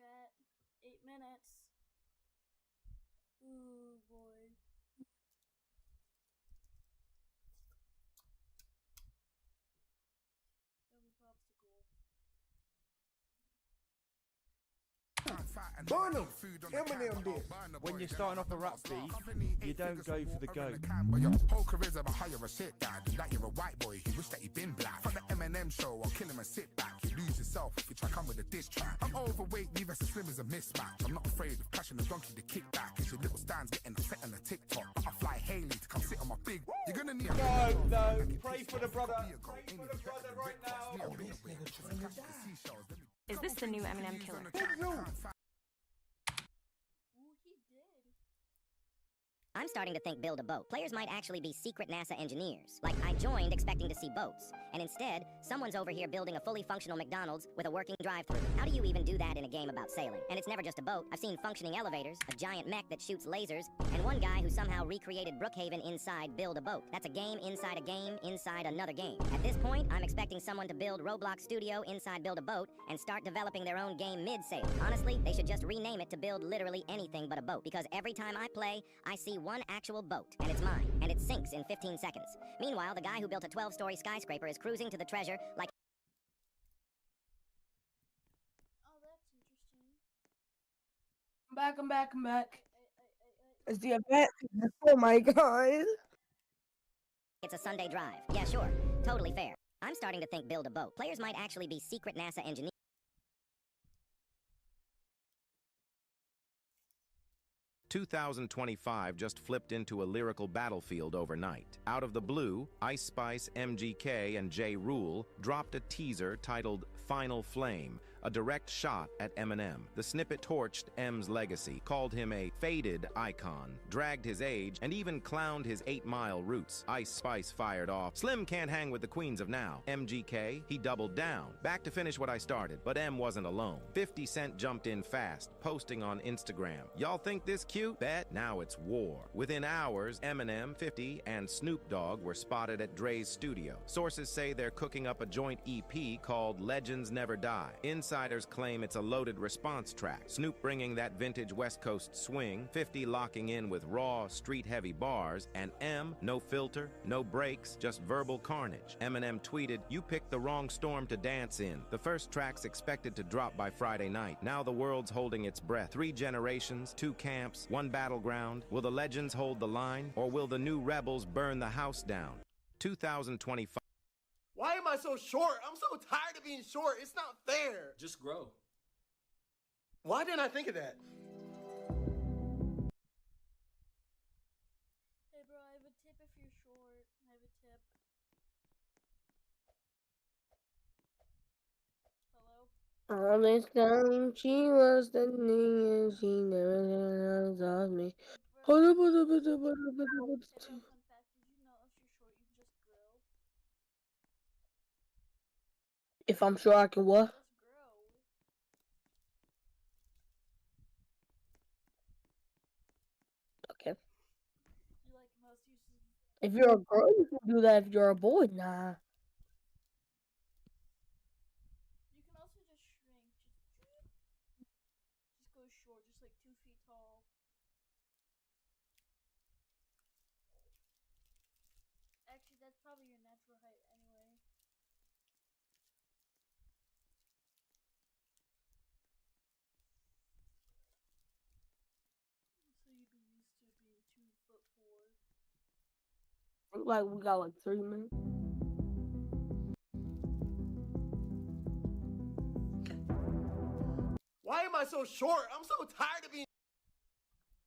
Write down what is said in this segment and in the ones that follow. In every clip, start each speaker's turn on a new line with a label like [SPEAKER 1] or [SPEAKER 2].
[SPEAKER 1] chat. 8 minutes. Ooh boy. Yummy popsicle.
[SPEAKER 2] Burn them! Eminem did.
[SPEAKER 3] When you're starting off a rap beef, you don't go for the goat.
[SPEAKER 4] Your whole career's about how you're a shit dad, and that you're a white boy who wish that he'd been black. From the Eminem show, I'll kill him and sit back. You lose yourself if you try come with a diss track. I'm overweight, me versus slim is a mismatch. I'm not afraid of clashing the donkey to kick back. Cause your little stand's getting upset on the TikTok. But I fly Haley to come sit on my big. You're gonna need
[SPEAKER 3] No, pray for the brother. Pray for the brother right now.
[SPEAKER 5] Is this the new Eminem killer?
[SPEAKER 6] I'm starting to think build a boat. Players might actually be secret NASA engineers. Like, I joined expecting to see boats, and instead, someone's over here building a fully functional McDonald's with a working drive-thru. How do you even do that in a game about sailing? And it's never just a boat. I've seen functioning elevators, a giant mech that shoots lasers, and one guy who somehow recreated Brookhaven inside Build a Boat. That's a game inside another game. At this point, I'm expecting someone to build Roblox Studio inside Build a Boat and start developing their own game mid-sail. Honestly, they should just rename it to build literally anything but a boat, because every time I play, I see one actual boat, and it's mine, and it sinks in 15 seconds. Meanwhile, the guy who built a 12-story skyscraper is cruising to the treasure like...
[SPEAKER 1] Oh, that's interesting.
[SPEAKER 2] I'm back. It's the event. Oh my god.
[SPEAKER 6] It's a Sunday drive. Yeah, sure. Totally fair. I'm starting to think build a boat. Players might actually be secret NASA engineers.
[SPEAKER 7] 2025 just flipped into a lyrical battlefield overnight. Out of the blue, Ice Spice, MGK, and J. Rule dropped a teaser titled Final Flame, a direct shot at Eminem. The snippet torched M's legacy, called him a faded icon, dragged his age, and even clowned his 8-mile roots. Ice Spice fired off, Slim can't hang with the queens of now. MGK, he doubled down, back to finish what I started, but M wasn't alone. 50 Cent jumped in fast, posting on Instagram, "Y'all think this cute? Bet now it's war." Within hours, Eminem, 50, and Snoop Dogg were spotted at Dre's studio. Sources say they're cooking up a joint EP called Legends Never Die. Insiders claim it's a loaded response track. Snoop bringing that vintage West Coast swing, 50 locking in with raw, street-heavy bars, and M, no filter, no breaks, just verbal carnage. Eminem tweeted, "You picked the wrong storm to dance in." The first track's expected to drop by Friday night. Now the world's holding its breath. 3 generations, 2 camps, 1 battleground. Will the legends hold the line, or will the new rebels burn the house down? 2025.
[SPEAKER 8] Why am I so short? I'm so tired of being short. It's not fair.
[SPEAKER 9] Just grow.
[SPEAKER 8] Why didn't I think of that?
[SPEAKER 1] Hey bro, I have a tip if you're short. I have a tip. Hello?
[SPEAKER 2] All this time she was the thing and she never loved me. Hold up.
[SPEAKER 1] Hey bro, fun fact, did you know if you're short you can just grow?
[SPEAKER 2] If I'm sure I can what?
[SPEAKER 1] Just grow.
[SPEAKER 2] Okay.
[SPEAKER 1] You like most uses.
[SPEAKER 2] If you're a girl, you can do that. If you're a boy, nah.
[SPEAKER 1] You can also just shrink. Just go short, just like 2 feet tall. Actually, that's probably your natural height anyway. So you'd be used to being 2'4".
[SPEAKER 2] Look like we got like 3 minutes.
[SPEAKER 8] Why am I so short? I'm so tired of being...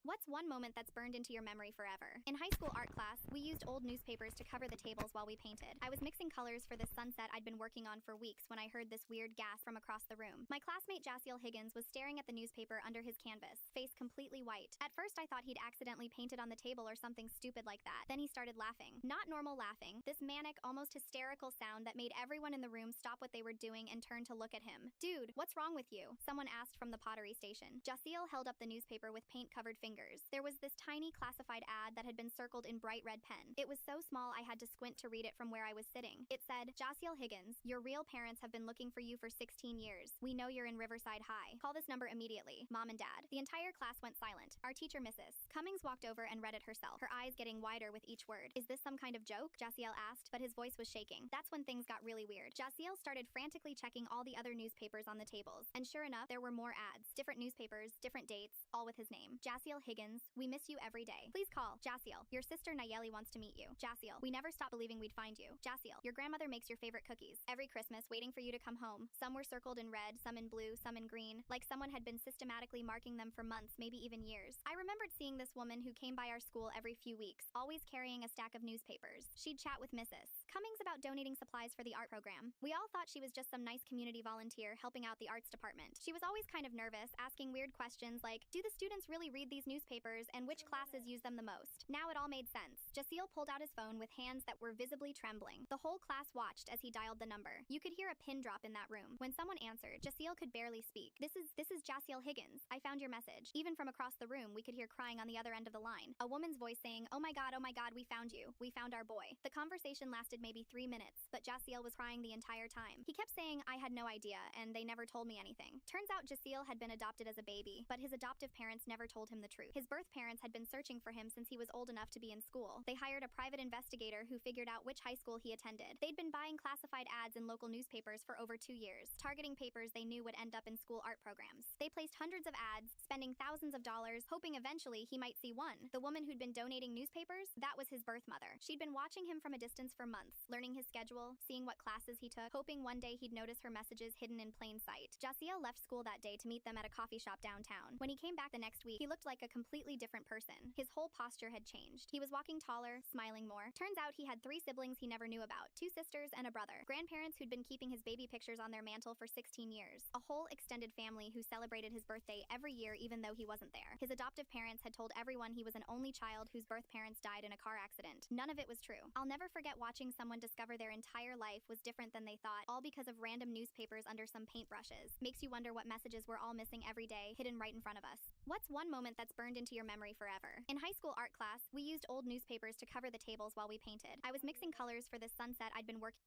[SPEAKER 10] What's one moment that's burned into your memory forever? In high school art class, we used old newspapers to cover the tables while we painted. I was mixing colors for this sunset I'd been working on for weeks when I heard this weird gasp from across the room. My classmate Jaciel Higgins was staring at the newspaper under his canvas, face completely white. At first I thought he'd accidentally painted on the table or something stupid like that. Then he started laughing. Not normal laughing, this manic, almost hysterical sound that made everyone in the room stop what they were doing and turn to look at him. "Dude, what's wrong with you?" someone asked from the pottery station. Jaciel held up the newspaper with paint-covered fingers. fingers. There was this tiny classified ad that had been circled in bright red pen. It was so small I had to squint to read it from where I was sitting. It said, Jaciel Higgins, your real parents have been looking for you for 16 years. We know you're in Riverside High. Call this number immediately. Mom and Dad. The entire class went silent. Our teacher, Mrs. Cummings, walked over and read it herself, her eyes getting wider with each word. Is this some kind of joke? Jaciel asked, but his voice was shaking. That's when things got really weird. Jaciel started frantically checking all the other newspapers on the tables, and sure enough, there were more ads. Different newspapers, different dates, all with his name. Jaciel Higgins, we miss you every day. Please call. Jaciel, your sister Nayeli wants to meet you. Jaciel, we never stopped believing we'd find you. Jaciel, your grandmother makes your favorite cookies. Every Christmas, waiting for you to come home. Some were circled in red, some in blue, some in green, like someone had been systematically marking them for months, maybe even years. I remembered seeing this woman who came by our school every few weeks, always carrying a stack of newspapers. She'd chat with Mrs. Cummings about donating supplies for the art program. We all thought she was just some nice community volunteer helping out the arts department. She was always kind of nervous, asking weird questions like, do the students really read these newspapers and which classes use them the most? Now it all made sense. Jaciel pulled out his phone with hands that were visibly trembling. The whole class watched as he dialed the number. You could hear a pin drop in that room. When someone answered, Jaciel could barely speak. This is Jaciel Higgins. I found your message. Even from across the room, we could hear crying on the other end of the line. A woman's voice saying, oh my God, we found you. We found our boy. The conversation lasted maybe 3 minutes, but Jaciel was crying the entire time. He kept saying, I had no idea, and they never told me anything. Turns out Jaciel had been adopted as a baby, but his adoptive parents never told him the truth. His birth parents had been searching for him since he was old enough to be in school. They hired a private investigator who figured out which high school he attended. They'd been buying classified ads in local newspapers for over 2 years, targeting papers they knew would end up in school art programs. They placed hundreds of ads, spending thousands of dollars, hoping eventually he might see one. The woman who'd been donating newspapers, that was his birth mother. She'd been watching him from a distance for months, learning his schedule, seeing what classes he took, hoping one day he'd notice her messages hidden in plain sight. Jaciel left school that day to meet them at a coffee shop downtown. When he came back the next week, he looked like a completely different person. His whole posture had changed. He was walking taller, smiling more. Turns out he had 3 siblings he never knew about, 2 sisters and a brother. Grandparents who'd been keeping his baby pictures on their mantle for 16 years. A whole extended family who celebrated his birthday every year even though he wasn't there. His adoptive parents had told everyone he was an only child whose birth parents died in a car accident. None of it was true. I'll never forget watching someone discover their entire life was different than they thought, all because of random newspapers under some paintbrushes. Makes you wonder what messages we're all missing every day, hidden right in front of us. What's one moment that's burned into your memory forever? In high school art class, we used old newspapers to cover the tables while we painted. I was mixing colors for this sunset I'd been working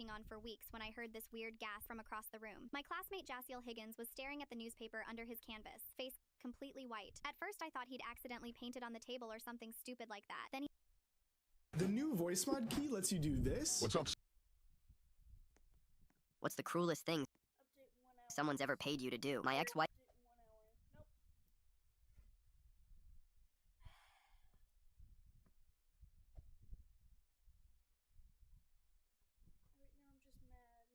[SPEAKER 10] on for weeks when I heard this weird gasp from across the room. My classmate Jaciel Higgins was staring at the newspaper under his canvas, face completely white. At first I thought he'd accidentally painted on the table or something stupid like that. Then
[SPEAKER 5] The new voice mod key lets you do this.
[SPEAKER 9] What's up?
[SPEAKER 6] What's the cruelest thing someone's ever paid you to do? My ex-wife.
[SPEAKER 1] Right now I'm just mad.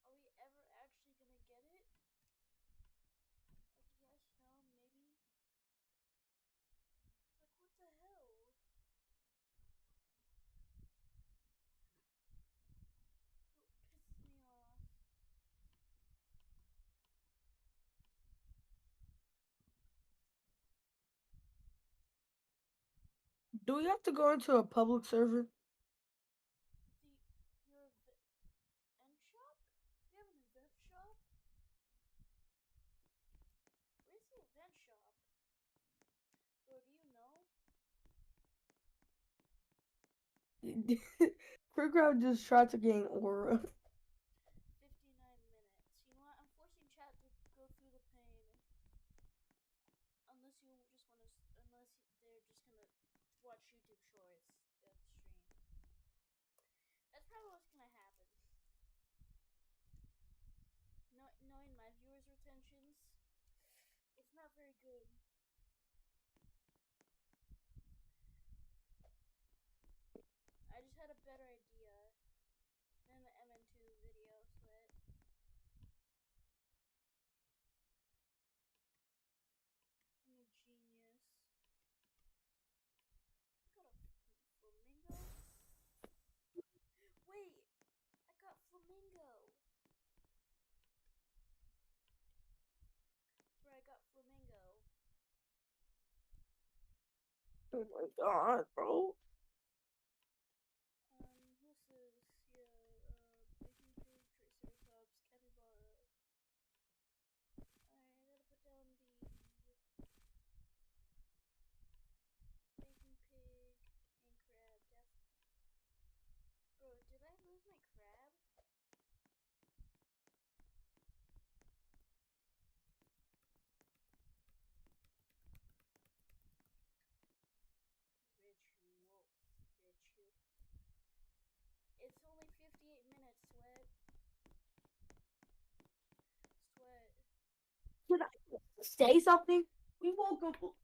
[SPEAKER 1] Are we ever actually gonna get it? Like yes, no, maybe? Like what the hell? What pisses me off?
[SPEAKER 2] Do we have to go into a public server?
[SPEAKER 1] Your event shop? You have an event shop? Where's the event shop? Bro, do you know?
[SPEAKER 2] Crowd just tried to gain aura.
[SPEAKER 1] 59 minutes. You know what? I'm forcing chat to go through the pain. Unless you just want to, unless they're just gonna watch YouTube shorts at the stream. That's probably what's gonna happen. Knowing my viewers' retentions, it's not very good. I just had a better idea than the MN2 video, Sweat. I'm a genius. I got a flamingo? Wait! I got flamingo! Bro, I got flamingo.
[SPEAKER 2] Oh my god, bro.
[SPEAKER 1] Who's this? Yeah, Baking Pig, Triceratops, Capybara. Alright, I gotta put down the Baking Pig and Crab. Bro, did I lose my crab? Rich. It's only 58 minutes, Sweat.
[SPEAKER 2] Can I say something? We woke up.
[SPEAKER 1] Sweat.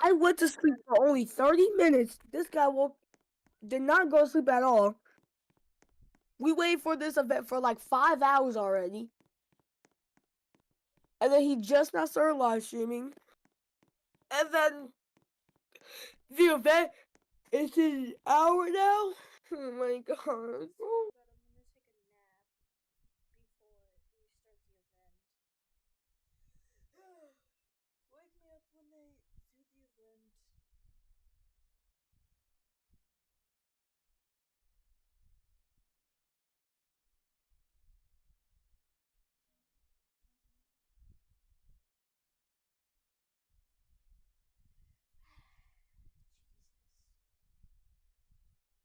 [SPEAKER 2] I went to sleep for only 30 minutes. This guy did not go to sleep at all. We waited for this event for like 5 hours already. And then he just now started live streaming. And then the event is an hour now. Oh my god.
[SPEAKER 1] But I'm gonna take a nap before we start the event. Wake me up when they do the event.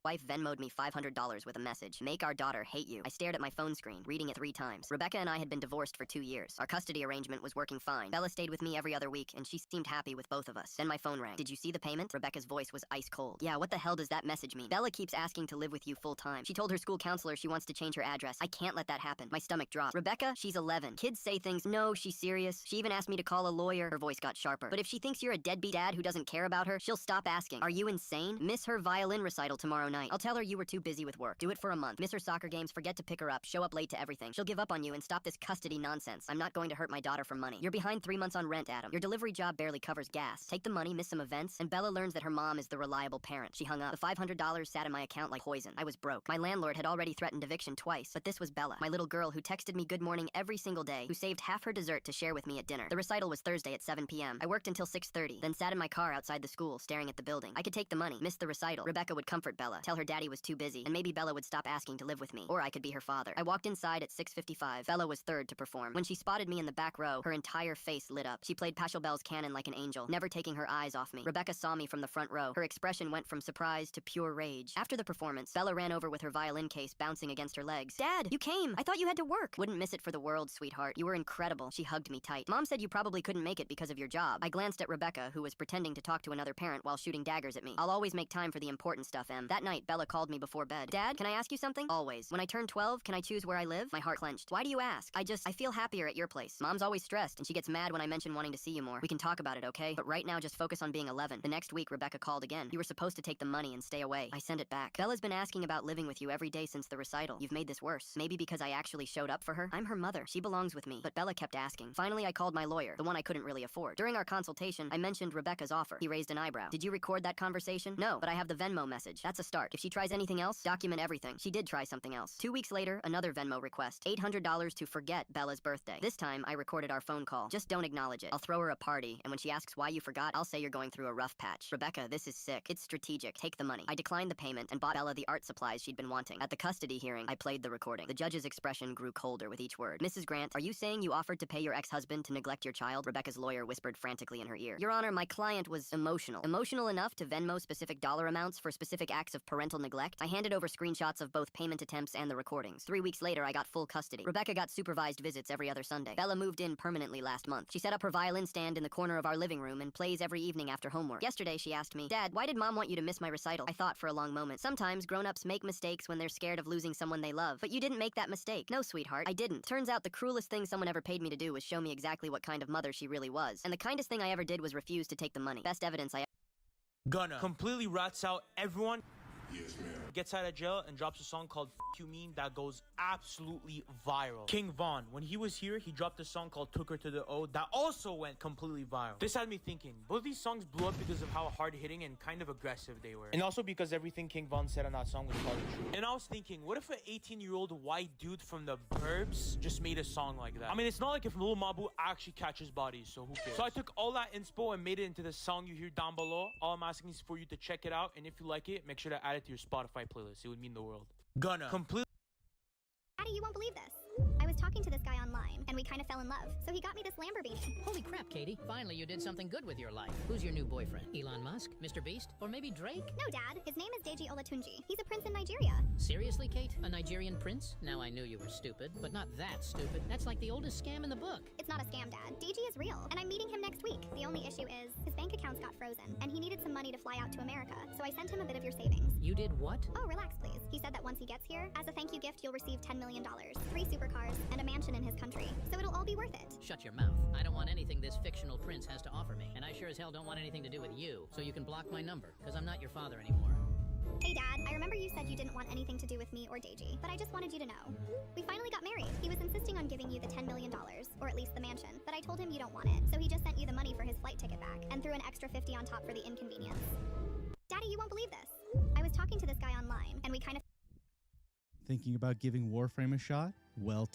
[SPEAKER 6] Wife Venmo'd me $500 with a message. Make our daughter hate you. I stared at my phone screen, reading it 3 times. Rebecca and I had been divorced for 2 years. Our custody arrangement was working fine. Bella stayed with me every other week, and she seemed happy with both of us. Then my phone rang. Did you see the payment? Rebecca's voice was ice cold. Yeah, what the hell does that message mean? Bella keeps asking to live with you full time. She told her school counselor she wants to change her address. I can't let that happen. My stomach dropped. Rebecca, she's 11. Kids say things. No, she's serious. She even asked me to call a lawyer. Her voice got sharper. But if she thinks you're a deadbeat dad who doesn't care about her, she'll stop asking. Are you insane? Miss her violin recital tomorrow night. I'll tell her you were too busy with work. Do it for a month. Miss her soccer games, forget to pick her up, show up late to everything. She'll give up on you and stop this custody nonsense. I'm not going to hurt my daughter for money. You're behind 3 months on rent, Adam. Your delivery job barely covers gas. Take the money, miss some events, and Bella learns that her mom is the reliable parent. She hung up. The $500 sat in my account like poison. I was broke. My landlord had already threatened eviction twice, but this was Bella, my little girl who texted me good morning every single day, who saved half her dessert to share with me at dinner. The recital was Thursday at 7 p.m. I worked until 6:30, then sat in my car outside the school, staring at the building. I could take the money, miss the recital. Rebecca would comfort Bella, tell her daddy was too busy, and maybe Bella would stop asking to live with me, or I could be her father. I walked inside at 6:55. Bella was third to perform. When she spotted me in the back row, her entire face lit up. She played Pachelbel's Canon like an angel, never taking her eyes off me. Rebecca saw me from the front row. Her expression went from surprise to pure rage. After the performance, Bella ran over with her violin case bouncing against her legs. Dad, you came! I thought you had to work! Wouldn't miss it for the world, sweetheart. You were incredible. She hugged me tight. Mom said you probably couldn't make it because of your job. I glanced at Rebecca, who was pretending to talk to another parent while shooting daggers at me. I'll always make time for the important stuff, Em. That night, Bella called me before bed. Dad, can I ask you something? Always. When I turn 12, can I choose where I live? My heart clenched. Why do you ask? I feel happier at your place. Mom's always stressed, and she gets mad when I mention wanting to see you more. We can talk about it, okay? But right now, just focus on being 11. The next week, Rebecca called again. You were supposed to take the money and stay away. I sent it back. Bella's been asking about living with you every day since the recital. You've made this worse. Maybe because I actually showed up for her? I'm her mother. She belongs with me. But Bella kept asking. Finally, I called my lawyer, the one I couldn't really afford. During our consultation, I mentioned Rebecca's offer. He raised an eyebrow. Did you record that conversation? No, but I have the Venmo message. That's a start. If she tries anything else, document everything. She did try something else. 2 weeks later, another Venmo request. $800 to forget Bella's birthday. This time, I recorded our phone call. Just don't acknowledge it. I'll throw her a party, and when she asks why you forgot, I'll say you're going through a rough patch. Rebecca, this is sick. It's strategic. Take the money. I declined the payment and bought Bella the art supplies she'd been wanting. At the custody hearing, I played the recording. The judge's expression grew colder with each word. Mrs. Grant, are you saying you offered to pay your ex-husband to neglect your child? Rebecca's lawyer whispered frantically in her ear. Your Honor, my client was emotional. Emotional enough to Venmo specific dollar amounts for specific acts of parental neglect? I handed over screenshots of both payment attempts and the recordings. 3 weeks later, I got full custody. Rebecca got supervised visits every other Sunday. Bella moved in permanently last month. She set up her violin stand in the corner of our living room and plays every evening after homework. Yesterday, she asked me, Dad, why did Mom want you to miss my recital? I thought for a long moment. Sometimes grown-ups make mistakes when they're scared of losing someone they love. But you didn't make that mistake. No, sweetheart, I didn't. Turns out the cruelest thing someone ever paid me to do was show me exactly what kind of mother she really was. And the kindest thing I ever did was refuse to take the money. Best evidence I
[SPEAKER 3] Gonna completely rats out everyone.
[SPEAKER 9] Gets out of jail and drops a song called F You Mean that goes absolutely viral. King Von, when he was here, he dropped a song called Took Her to the O that also went completely viral. This had me thinking, both these songs blew up because of how hard-hitting and kind of aggressive they were. And also because everything King Von said on that song was probably true. And I was thinking, what if an 18-year-old white dude from the burbs just made a song like that? I mean, it's not like if Lil Mabu actually catches bodies, so who cares? So I took all that inspo and made it into the song you hear down below. All I'm asking is for you to check it out, and if you like it, make sure to add it to your Spotify playlist. It would mean the world. Gonna completely.
[SPEAKER 10] Daddy, you won't believe this. I was talking to this guy online, and we kind of fell in love. So he got me this Lamborghini.
[SPEAKER 11] Holy crap, Katie. Finally, you did something good with your life. Who's your new boyfriend? Elon Musk? Mr. Beast? Or maybe Drake?
[SPEAKER 10] No, Dad. His name is Deji Olatunji. He's a prince in Nigeria.
[SPEAKER 11] Seriously, Kate? A Nigerian prince? Now, I knew you were stupid, but not that stupid. That's like the oldest scam in the book.
[SPEAKER 10] It's not a scam, Dad. Deji is real, and I'm meeting him next week. The only issue is his bank accounts got frozen, and he needed some money to fly out to America, so I sent him a bit of your savings.
[SPEAKER 11] You did what?
[SPEAKER 10] Oh, relax, please. He said that once he gets here, as a thank you gift, you'll receive $10 million, 3 supercars, and a mansion in his country. So it'll all be worth it.
[SPEAKER 11] Shut your mouth. I don't want anything this fictional prince has to offer me, and I sure as hell don't want anything to do with you, so you can block my number, because I'm not your father anymore.
[SPEAKER 10] Hey, Dad, I remember you said you didn't want anything to do with me or Deji, but I just wanted you to know. We finally got married. He was insisting on giving you the $10 million, or at least the mansion, but I told him you don't want it, so he just sent you the money for his flight ticket back, and threw an extra 50 on top for the inconvenience. Daddy, you won't believe this. I was talking to this guy online, and we kind of...
[SPEAKER 12] Thinking about giving Warframe a shot? Well,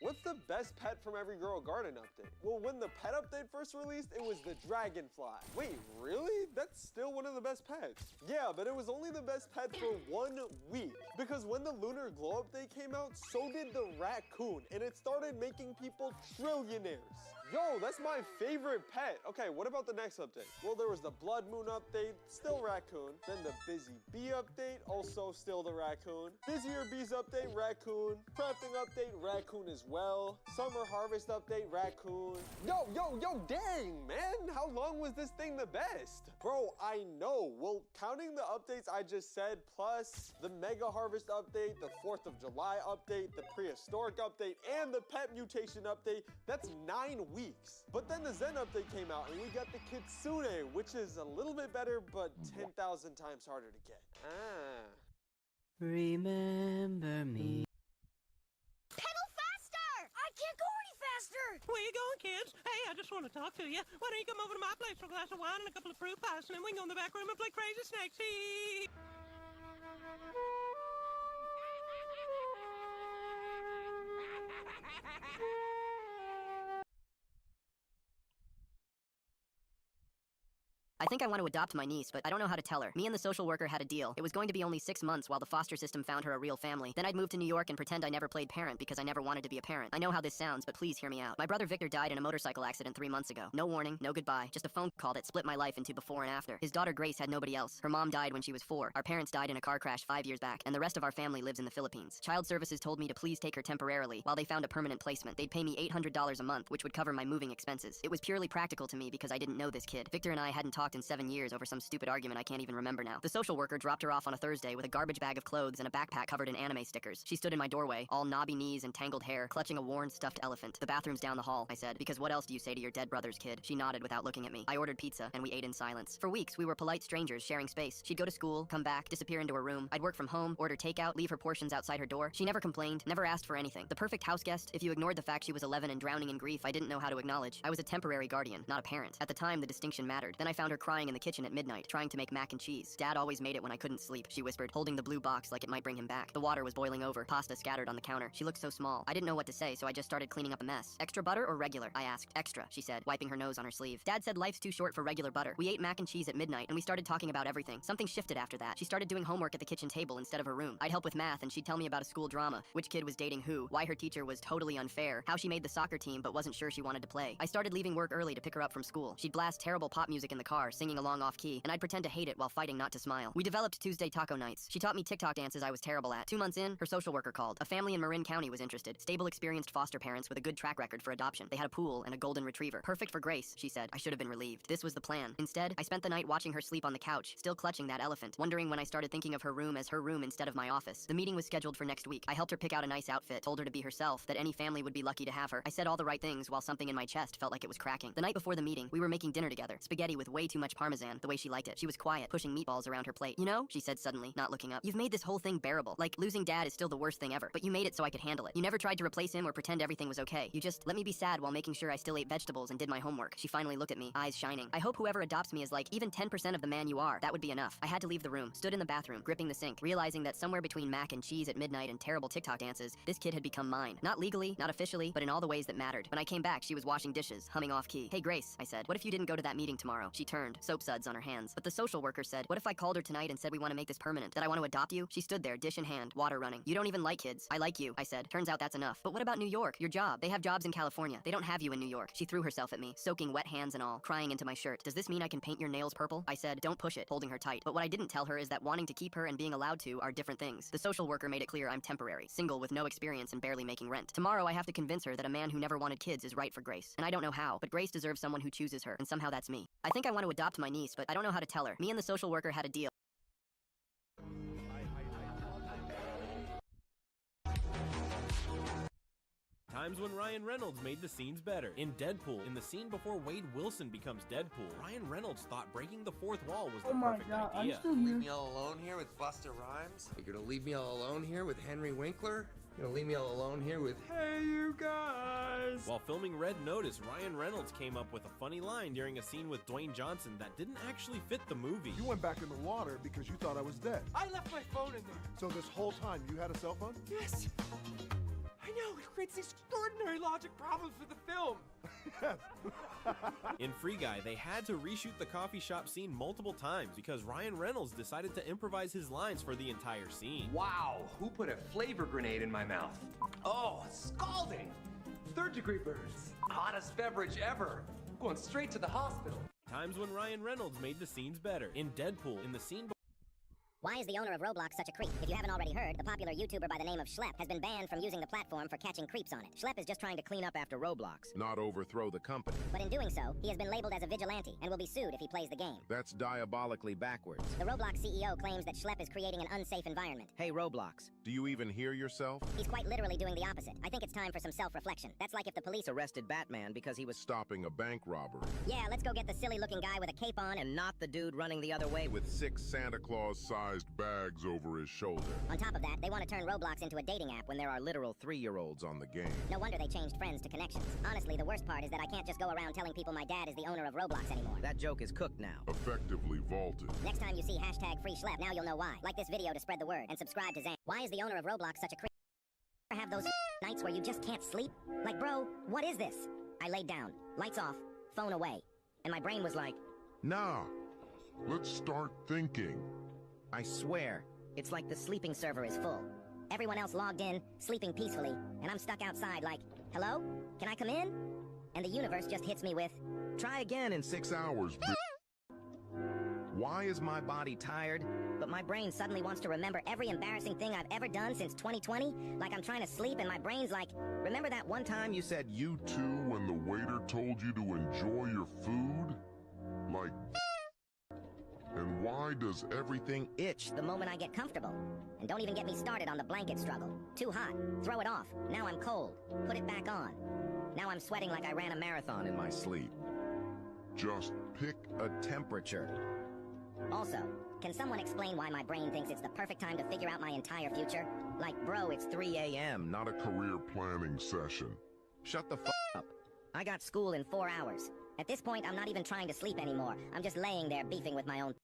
[SPEAKER 8] What's the best pet from Every Girl Garden update? Well, when the pet update first released, it was the dragonfly. Wait, really? That's still one of the best pets. Yeah, but it was only the best pet for 1 week. Because when the Lunar Glow update came out, so did the raccoon, and it started making people trillionaires. Yo, that's my favorite pet. Okay, what about the next update? Well, there was the Blood Moon update, still raccoon. Then the Busy Bee update, also still the raccoon. Busier Bees update, raccoon. Crafting update, raccoon as well. Summer Harvest update, raccoon. Yo, dang, man. How long was this thing the best? Bro, I know. Well, counting the updates I just said, plus the Mega Harvest update, the 4th of July update, the Prehistoric update, and the Pet Mutation update, that's 9 weeks. But then the Zen update came out, and we got the Kitsune, which is a little bit better, but 10,000 times harder to get.
[SPEAKER 13] Remember me.
[SPEAKER 14] Pedal faster! I can't go any faster!
[SPEAKER 15] Where you going, kids? Hey, I just want to talk to you. Why don't you come over to my place for a glass of wine and a couple of fruit pies, and then we can go in the back room and play Crazy Snakes.
[SPEAKER 16] I think I want to adopt my niece, but I don't know how to tell her. Me and the social worker had a deal. It was going to be only 6 months while the foster system found her a real family. Then I'd move to New York and pretend I never played parent because I never wanted to be a parent. I know how this sounds, but please hear me out. My brother Victor died in a motorcycle accident 3 months ago. No warning, no goodbye, just a phone call that split my life into before and after. His daughter Grace had nobody else. Her mom died when she was 4. Our parents died in a car crash 5 years back, and the rest of our family lives in the Philippines. Child Services told me to please take her temporarily while they found a permanent placement. They'd pay me $800 a month, which would cover my moving expenses. It was purely practical to me because I didn't know this kid. Victor and I hadn't talked in 7 years over some stupid argument I can't even remember now. The social worker dropped her off on a Thursday with a garbage bag of clothes and a backpack covered in anime stickers. She stood in my doorway, all knobby knees and tangled hair, clutching a worn stuffed elephant. The bathroom's down the hall, I said, because what else do you say to your dead brother's kid? She nodded without looking at me. I ordered pizza, and we ate in silence. For weeks, we were polite strangers sharing space. She'd go to school, come back, disappear into her room. I'd work from home, order takeout, leave her portions outside her door. She never complained, never asked for anything. The perfect house guest, if you ignored the fact she was 11 and drowning in grief I didn't know how to acknowledge. I was a temporary guardian, not a parent. At the time, the distinction mattered. Then I found her crying in the kitchen at midnight, trying to make mac and cheese. Dad always made it when I couldn't sleep, she whispered, holding the blue box like it might bring him back. The water was boiling over, pasta scattered on the counter. She looked so small. I didn't know what to say, so I just started cleaning up a mess. Extra butter or regular? I asked. Extra, she said, wiping her nose on her sleeve. Dad said life's too short for regular butter. We ate mac and cheese at midnight, and we started talking about everything. Something shifted after that. She started doing homework at the kitchen table instead of her room. I'd help with math, and she'd tell me about a school drama, which kid was dating who, why her teacher was totally unfair, how she made the soccer team but wasn't sure she wanted to play. I started leaving work early to pick her up from school. She'd blast terrible pop music in the car, singing along off key, and I'd pretend to hate it while fighting not to smile. We developed Tuesday taco nights. She taught me TikTok dances I was terrible at. 2 months in, her social worker called. A family in Marin County was interested. Stable, experienced foster parents with a good track record for adoption. They had a pool and a golden retriever. Perfect for Grace, she said. I should have been relieved. This was the plan. Instead, I spent the night watching her sleep on the couch, still clutching that elephant, wondering when I started thinking of her room as her room instead of my office. The meeting was scheduled for next week. I helped her pick out a nice outfit, told her to be herself, that any family would be lucky to have her. I said all the right things while something in my chest felt like it was cracking. The night before the meeting, we were making dinner together. Spaghetti with way too much parmesan, the way she liked it. She was quiet, pushing meatballs around her plate. You know, she said suddenly, not looking up. You've made this whole thing bearable. Like, losing Dad is still the worst thing ever, but you made it so I could handle it. You never tried to replace him or pretend everything was okay. You just let me be sad while making sure I still ate vegetables and did my homework. She finally looked at me, eyes shining. I hope whoever adopts me is like, even 10% of the man you are. That would be enough. I had to leave the room, stood in the bathroom, gripping the sink, realizing that somewhere between mac and cheese at midnight and terrible TikTok dances, this kid had become mine. Not legally, not officially, but in all the ways that mattered. When I came back, she was washing dishes, humming off key. Hey Grace, I said, what if you didn't go to that meeting tomorrow? She turned, soap suds on her hands. But the social worker said, what if I called her tonight and said we want to make this permanent? That I want to adopt you? She stood there, dish in hand, water running. You don't even like kids. I like you, I said. Turns out that's enough. But what about New York? Your job. They have jobs in California. They don't have you in New York. She threw herself at me, soaking wet hands and all, crying into my shirt. Does this mean I can paint your nails purple? I said, don't push it, holding her tight. But what I didn't tell her is that wanting to keep her and being allowed to are different things. The social worker made it clear I'm temporary, single with no experience and barely making rent. Tomorrow I have to convince her that a man who never wanted kids is right for Grace. And I don't know how, but Grace deserves someone who chooses her, and somehow that's me. I think I want to adopt my niece, but I don't know how to tell her. Me and the social worker had a deal.
[SPEAKER 17] Times when Ryan Reynolds made the scenes better. In Deadpool, in the scene before Wade Wilson becomes Deadpool, Ryan Reynolds thought breaking the fourth wall was the perfect idea.
[SPEAKER 18] Leave me all alone here with Busta Rhymes? You're gonna leave me all alone here with Henry Winkler? You're gonna leave me all alone here with Hey You Guys?
[SPEAKER 17] While filming Red Notice, Ryan Reynolds came up with a funny line during a scene with Dwayne Johnson that didn't actually fit the movie.
[SPEAKER 19] You went back in the water because you thought I was dead.
[SPEAKER 15] I left my phone in there.
[SPEAKER 19] So this whole time you had a cell phone?
[SPEAKER 15] Yes. I know, it creates extraordinary logic problems for the film.
[SPEAKER 17] In Free Guy, they had to reshoot the coffee shop scene multiple times because Ryan Reynolds decided to improvise his lines for the entire scene.
[SPEAKER 18] Wow, who put a flavor grenade in my mouth? Oh, scalding! Third-degree burns. Hottest beverage ever. Going straight to the hospital.
[SPEAKER 17] Times when Ryan Reynolds made the scenes better. In Deadpool, in the scene
[SPEAKER 6] Why is the owner of Roblox such a creep? If you haven't already heard, the popular YouTuber by the name of Schlepp has been banned from using the platform for catching creeps on it. Schlepp is just trying to clean up after Roblox,
[SPEAKER 7] not overthrow the company.
[SPEAKER 6] But in doing so, he has been labeled as a vigilante and will be sued if he plays the game.
[SPEAKER 7] That's diabolically backwards.
[SPEAKER 6] The Roblox CEO claims that Schlepp is creating an unsafe environment.
[SPEAKER 7] Hey, Roblox, do you even hear yourself?
[SPEAKER 6] He's quite literally doing the opposite. I think it's time for some self-reflection. That's like if the police arrested Batman because he was
[SPEAKER 7] stopping a bank robbery.
[SPEAKER 6] Yeah, let's go get the silly-looking guy with a cape on and not the dude running the other way
[SPEAKER 7] with 6 Santa Claus-sized bags over his shoulder.
[SPEAKER 6] On top of that, they want to turn Roblox into a dating app when there are
[SPEAKER 7] literal 3-year-olds on the game.
[SPEAKER 6] No wonder they changed friends to connections. Honestly, the worst part is that I can't just go around telling people my dad is the owner of Roblox anymore.
[SPEAKER 7] That joke is cooked now. Effectively vaulted.
[SPEAKER 6] Next time you see #FreeSchlepp, now you'll know why. Like this video to spread the word and subscribe to Zan. Why is the owner of Roblox such a creep? Have those nights where you just can't sleep? Like, bro, what is this? I laid down, lights off, phone away, and my brain was like,
[SPEAKER 4] nah, let's start thinking.
[SPEAKER 6] I swear, it's like the sleeping server is full. Everyone else logged in, sleeping peacefully, and I'm stuck outside like, hello? Can I come in? And the universe just hits me with, try again in 6 hours,
[SPEAKER 7] Why is my body tired?
[SPEAKER 6] But my brain suddenly wants to remember every embarrassing thing I've ever done since 2020. Like I'm trying to sleep and my brain's like, remember that one time you said
[SPEAKER 4] you too when the waiter told you to enjoy your food? Like, and why does everything
[SPEAKER 6] itch the moment I get comfortable? And don't even get me started on the blanket struggle. Too hot, throw it off. Now I'm cold, put it back on. Now I'm sweating like I ran a marathon in my sleep.
[SPEAKER 4] Just pick
[SPEAKER 7] a temperature.
[SPEAKER 6] Also, can someone explain why my brain thinks it's the perfect time to figure out my entire future? Like, bro, it's 3 a.m.
[SPEAKER 4] Not a career planning session.
[SPEAKER 7] Shut the up.
[SPEAKER 6] I got school in 4 hours. At this point, I'm not even trying to sleep anymore. I'm just laying there beefing with my own.
[SPEAKER 1] It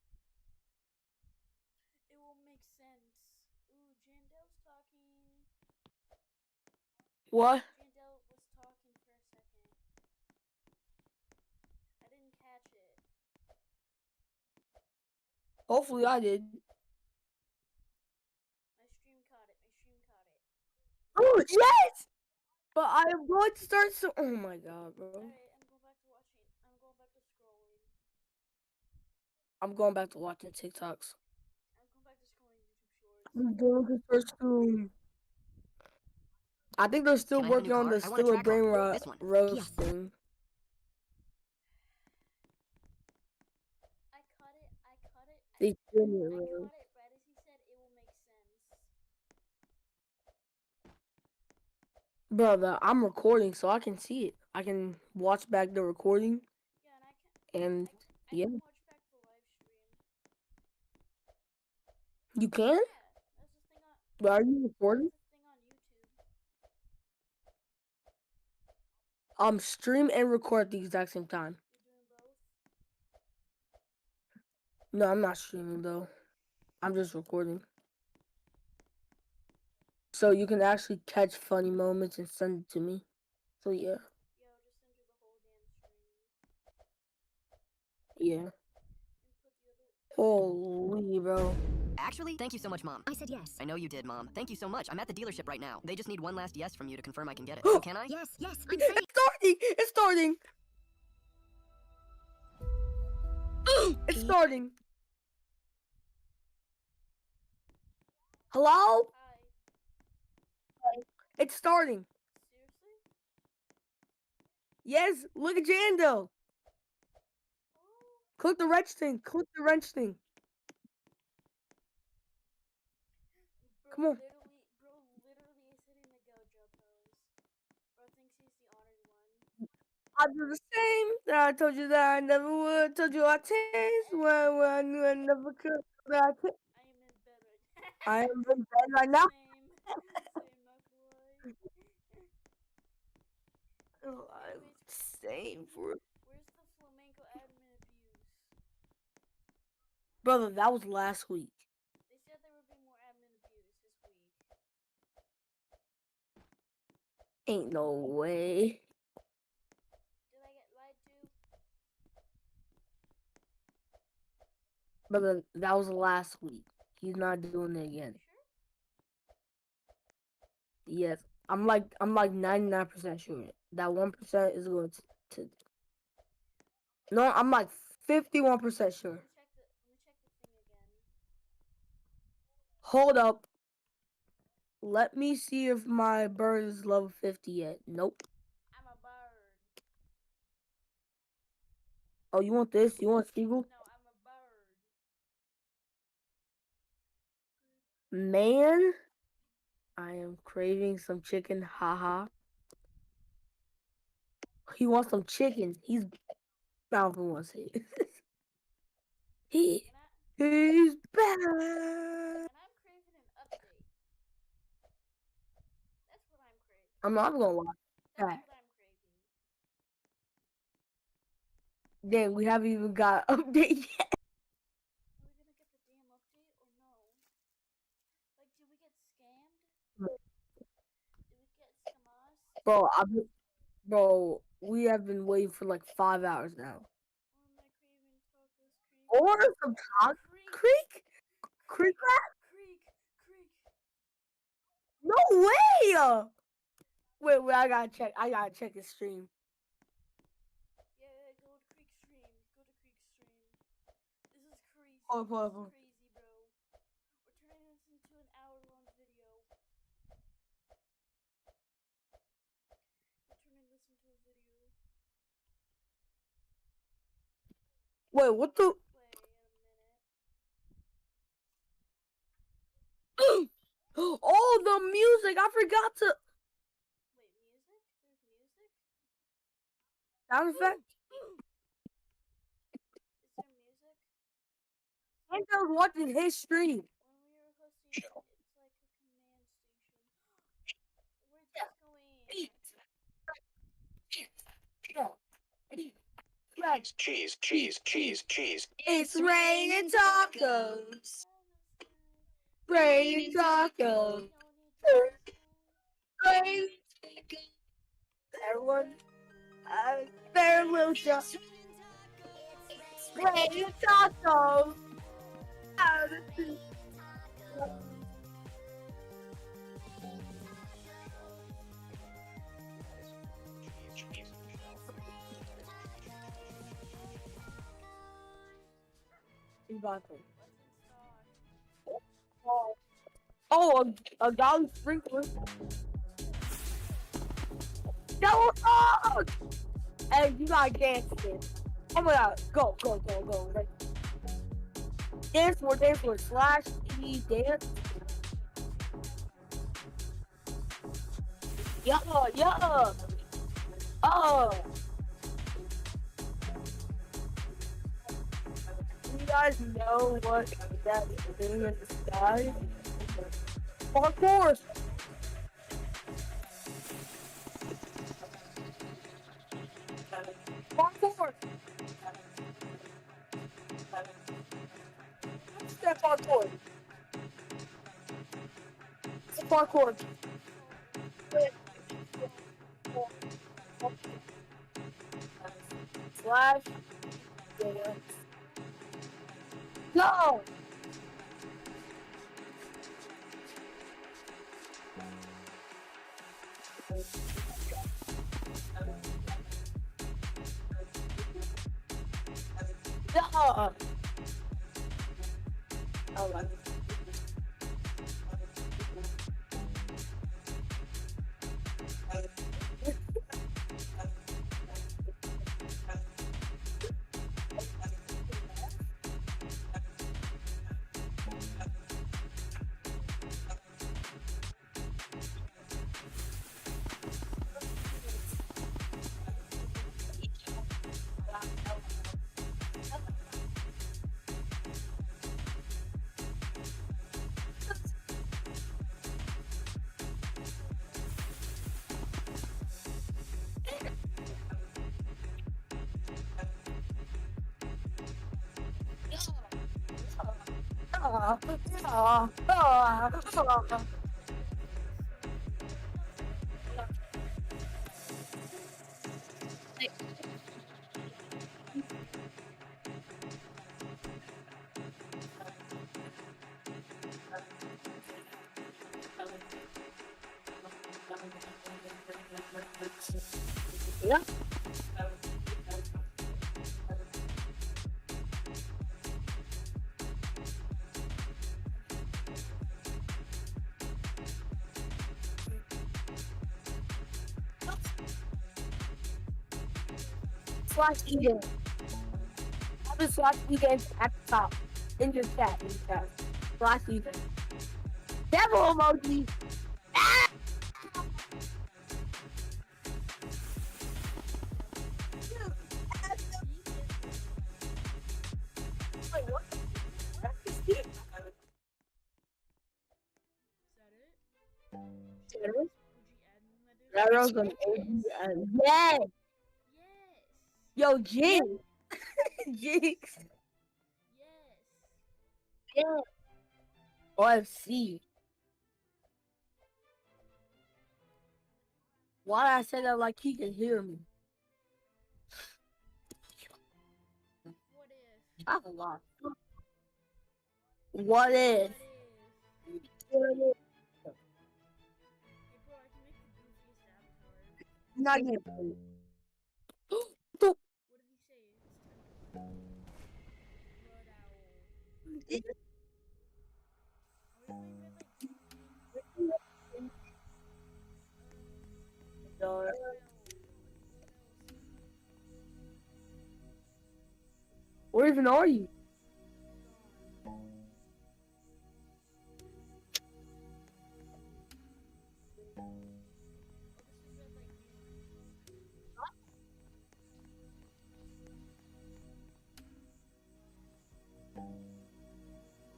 [SPEAKER 1] will make sense. Ooh, Jandel's talking.
[SPEAKER 2] What?
[SPEAKER 1] Jandel was talking for a second. I didn't catch it.
[SPEAKER 2] Hopefully I did.
[SPEAKER 1] My stream caught it.
[SPEAKER 2] Oh, yes! But I am going to start so. Oh my god, bro.
[SPEAKER 1] Alright, I'm going back to watching. I'm going back to scrolling.
[SPEAKER 2] I'm going back to watching TikToks.
[SPEAKER 1] I'm going back to scrolling YouTube Shorts.
[SPEAKER 2] I'm going to start soon. I think they're still working on the still a brain roast thing.
[SPEAKER 1] I caught it.
[SPEAKER 2] They
[SPEAKER 1] I caught it right as he said it will make sense.
[SPEAKER 2] Brother, I'm recording so I can see it. I can watch back the recording.
[SPEAKER 1] Yeah, and
[SPEAKER 2] yeah.
[SPEAKER 1] I can watch back
[SPEAKER 2] You can?
[SPEAKER 1] There's this thing on.
[SPEAKER 2] But are you recording?
[SPEAKER 1] There's this thing on YouTube.
[SPEAKER 2] Stream and record at the exact same time.
[SPEAKER 1] You're doing both.
[SPEAKER 2] No, I'm not streaming though. I'm just recording. So you can actually catch funny moments and send it to me. So yeah.
[SPEAKER 1] Yo, just send you the whole damn stream.
[SPEAKER 2] Yeah. Holy, bro.
[SPEAKER 16] Actually, thank you so much, Mom. I said yes. I know you did, Mom. Thank you so much. I'm at the dealership right now. They just need one last yes from you to confirm I can get it. So can I?
[SPEAKER 14] Yes, yes, I'm
[SPEAKER 2] It's starting! It's starting! It's starting! Hello?
[SPEAKER 1] Hi.
[SPEAKER 2] It's starting.
[SPEAKER 1] Seriously?
[SPEAKER 2] Yes, look at JANDEL. Click the wrench thing. Click the wrench thing. Come on.
[SPEAKER 1] Bro literally is hitting the Gojo pose. Bro thinks he's the honored one.
[SPEAKER 2] I do the same. I told you that I never would. Told you I taste when I knew I never could. But I could.
[SPEAKER 1] I am in bed right
[SPEAKER 2] I am in bed right now.
[SPEAKER 1] Same, not gonna lie.
[SPEAKER 2] Same for
[SPEAKER 1] Where's the flamenco admin abuse?
[SPEAKER 2] brother. That was last week.
[SPEAKER 1] They said there would be more admin abuse this week.
[SPEAKER 2] Ain't no way.
[SPEAKER 1] Did I get lied to?
[SPEAKER 2] Brother, that was last week. He's not doing it again. Yes, I'm like 99% sure. That 1% is going to. No, I'm like 51% sure.
[SPEAKER 1] Let me check the thing again.
[SPEAKER 2] Hold up. Let me see if my bird is level 50 yet. Nope.
[SPEAKER 1] I'm a bird.
[SPEAKER 2] Oh, you want this? You want Steegle?
[SPEAKER 1] No, I'm a bird.
[SPEAKER 2] Man, I am craving some chicken. Haha. He wants some chicken. He's bound for wants it. He's back.
[SPEAKER 1] And I'm craving an update. That's what I'm craving.
[SPEAKER 2] I'm not gonna lie.
[SPEAKER 1] That's what I'm craving.
[SPEAKER 2] Dang, we haven't even got an update yet.
[SPEAKER 1] Are we gonna get the damn update or no? Like, did we get scammed? Did we get scammers?
[SPEAKER 2] Bro, we have been waiting for like 5 hours now. Or some creek? Creek rat?
[SPEAKER 1] Creek.
[SPEAKER 2] No way! Wait, I gotta check his stream.
[SPEAKER 1] Yeah, go to Creek stream. This is crazy.
[SPEAKER 2] Oh,
[SPEAKER 1] This is crazy, bro. We're turning this into an hour-long video. We're turning this into a video.
[SPEAKER 2] Wait, what the? Oh, the music! I forgot to.
[SPEAKER 1] Wait, music? There's music?
[SPEAKER 2] Sound effect?
[SPEAKER 1] Is there music?
[SPEAKER 2] Angel's watching his stream.
[SPEAKER 1] When we were hosting, it's like a command station. Where's this going?
[SPEAKER 2] Cheese. It's raining tacos. Raining tacos. Raining tacos. Everyone, very little just. Raining tacos. Exactly. Oh, a gallon sprinkler. Go! Hey, you gotta dance this. Oh my god, go. Right. Dance for slash E dance. Yeah. You guys know what that thing in the sky? Parkour! Parkour! What's that parkour? It's a parkour. Slash. Yeah. Go! Go! Oh, my. Yeah. Slash Eden. I'll just slash Eden at the top. In your chat. Slash Eden. Devil emoji. Ah! Wait, what? That's it. That was an OG. Yes. Yo, Jinx. Jinx. Yeah. OFC. Why I said that like he can hear me? I have a lot. What if? Not gonna play. Where even are you?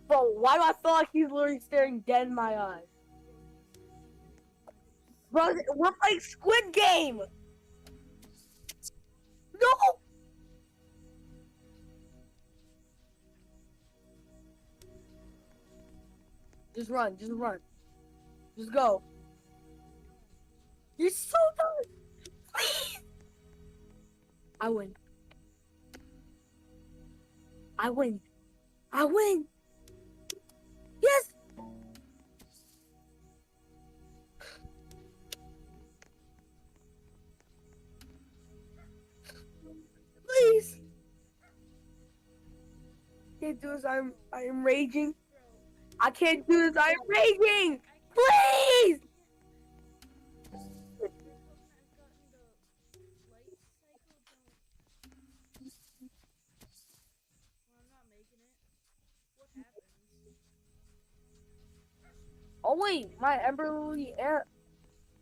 [SPEAKER 2] Bro, why do I feel like he's literally staring dead in my eyes? Bro, we're playing Squid Game! No! Just run, just run. Just go. You're so done! Please! I win. I win. I win! Yes! Please! Can't do this, I'm raging. I can't do this, I'm raging! Please! Oh wait, my Ember Lily air.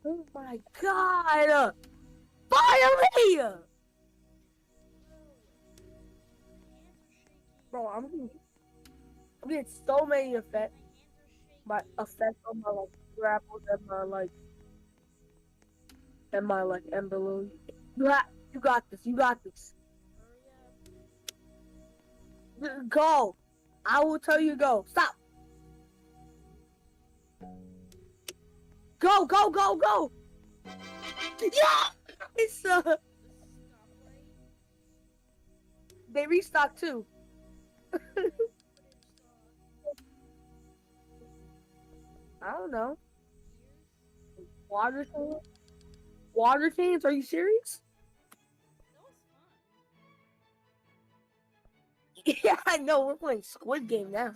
[SPEAKER 2] Oh my god! Finally! Bro, I'm getting so many effects. My effects on my like grapples and my like end balloon. You got this. You got this. Go. I will tell you to go. Stop. Go, go, go, go. Yeah. It's they restocked too. I don't know. Water cans? Water cans? Are you serious? Yeah, I know. We're playing Squid Game now.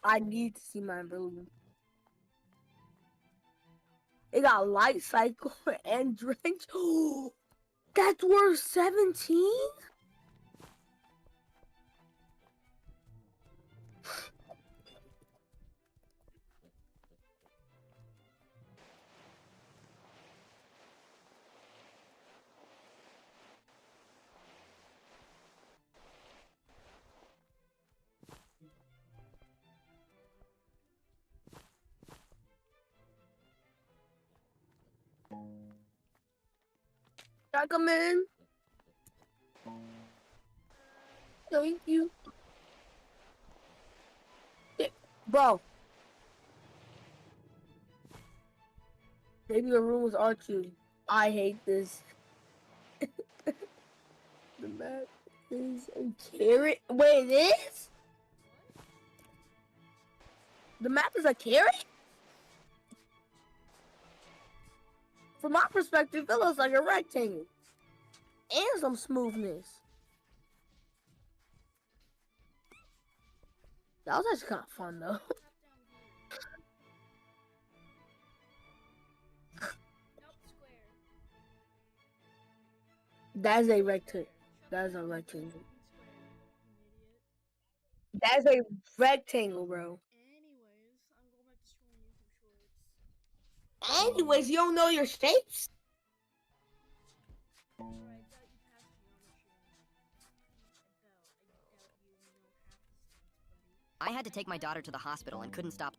[SPEAKER 2] I need to see my balloon. It got light cycle and drench. That's worth 17? Can I come in? Thank you. Yeah, bro. Maybe your room was R2. I hate this. The map is a carrot. Wait, it is? The map is a carrot? From my perspective, it looks like a rectangle. And some smoothness. That was actually kind of fun, though. That is a rectangle. That is a rectangle. That is a rectangle, bro. Anyways, you don't know your shapes?
[SPEAKER 16] I had to take my daughter to the hospital and couldn't stop.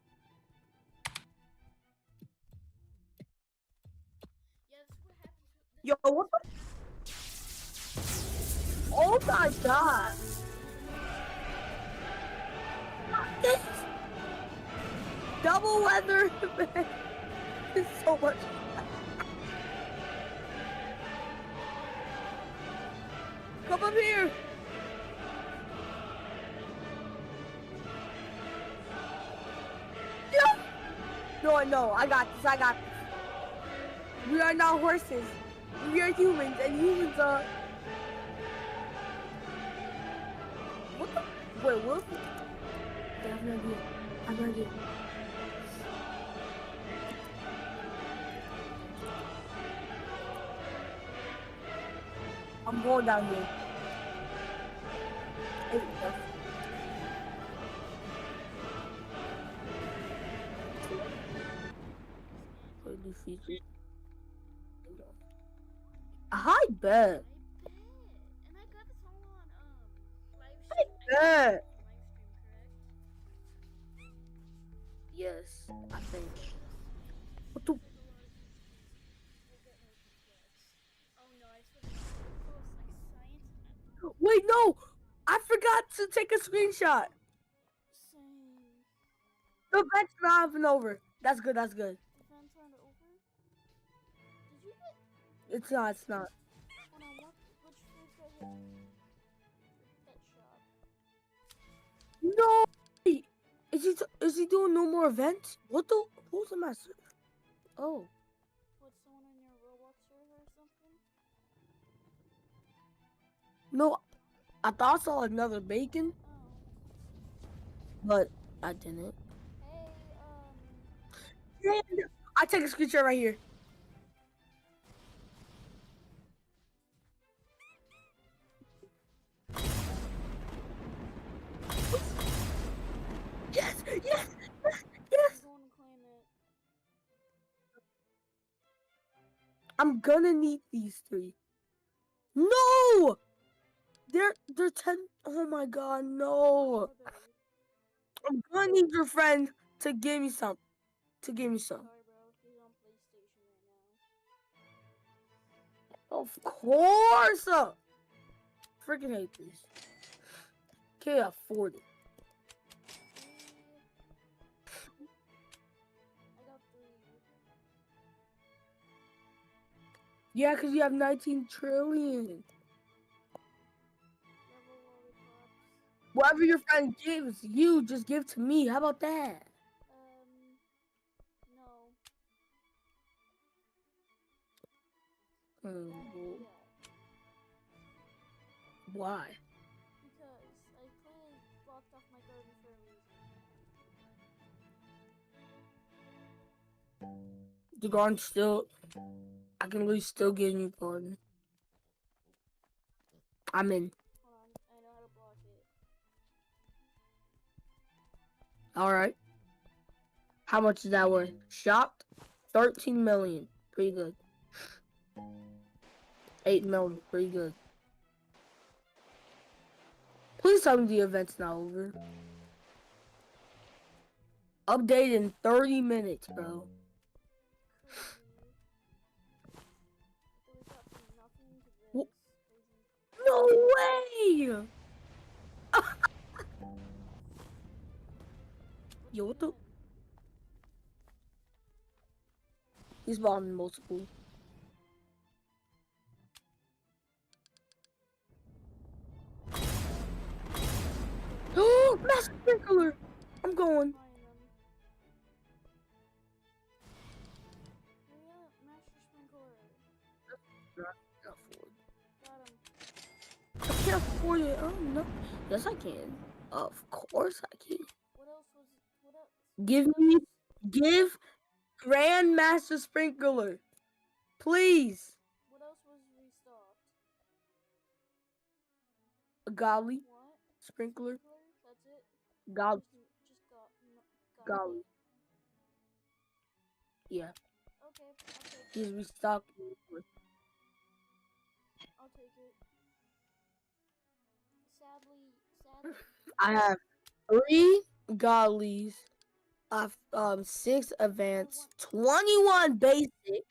[SPEAKER 2] Yo, what the? Oh my god. This double weather is so much. Come up here. No, no, I got this, I got this. We are not horses. We are humans, and humans are... What the... Wait, what? I have no idea. I have no idea. I'm going down here. Hey, features. I bet. I bet. Yes, I think. What the? Wait, no! I forgot to take a screenshot. The vent's not even over. That's good, that's good. It's not, it's not. No! Is he doing no more events? What the? Who's the master? Oh.
[SPEAKER 1] What, someone in your Roblox server or something?
[SPEAKER 2] No, I thought I saw another bacon. But I didn't. Hey, I take a screenshot right here. Yes, yes, yes, yes. I'm gonna need these 3. No! They're 10. Oh my god, no. I'm gonna need your friend to give me some. To give me some.
[SPEAKER 1] Sorry, bro. He's on PlayStation right now.
[SPEAKER 2] Of course! Freaking hate this. Can't afford it.
[SPEAKER 1] I got 3.
[SPEAKER 2] Yeah, because you have 19 trillion. Whatever your friend gives you, just give to me. How about that?
[SPEAKER 1] No.
[SPEAKER 2] Why?
[SPEAKER 1] Because I clearly blocked off my garden for a reason.
[SPEAKER 2] The garden still... I can at least still get a new garden. I'm in.
[SPEAKER 1] Hold on. I know how to block it.
[SPEAKER 2] Alright. How much is that worth? Shopped? 13 million. Pretty good. 8 million. Pretty good. Please tell me the event's not over. Update in 30 minutes, bro. No way! Yo, what the? He's bombing multiple. Oh, master sprinkler! I'm going. I can't afford it. Oh no. Yes, I can. Of course I can.
[SPEAKER 1] What else was? What else?
[SPEAKER 2] Give Grandmaster Sprinkler, please.
[SPEAKER 1] What else was restocked?
[SPEAKER 2] A golly.
[SPEAKER 1] What?
[SPEAKER 2] Sprinkler.
[SPEAKER 1] That's it.
[SPEAKER 2] Golly.
[SPEAKER 1] Just got
[SPEAKER 2] golly. Yeah.
[SPEAKER 1] Okay. I'll take it.
[SPEAKER 2] He's restocked.
[SPEAKER 1] I'll take it. Sadly.
[SPEAKER 2] I have 3 gollies. I have 6 advanced, 21 basic,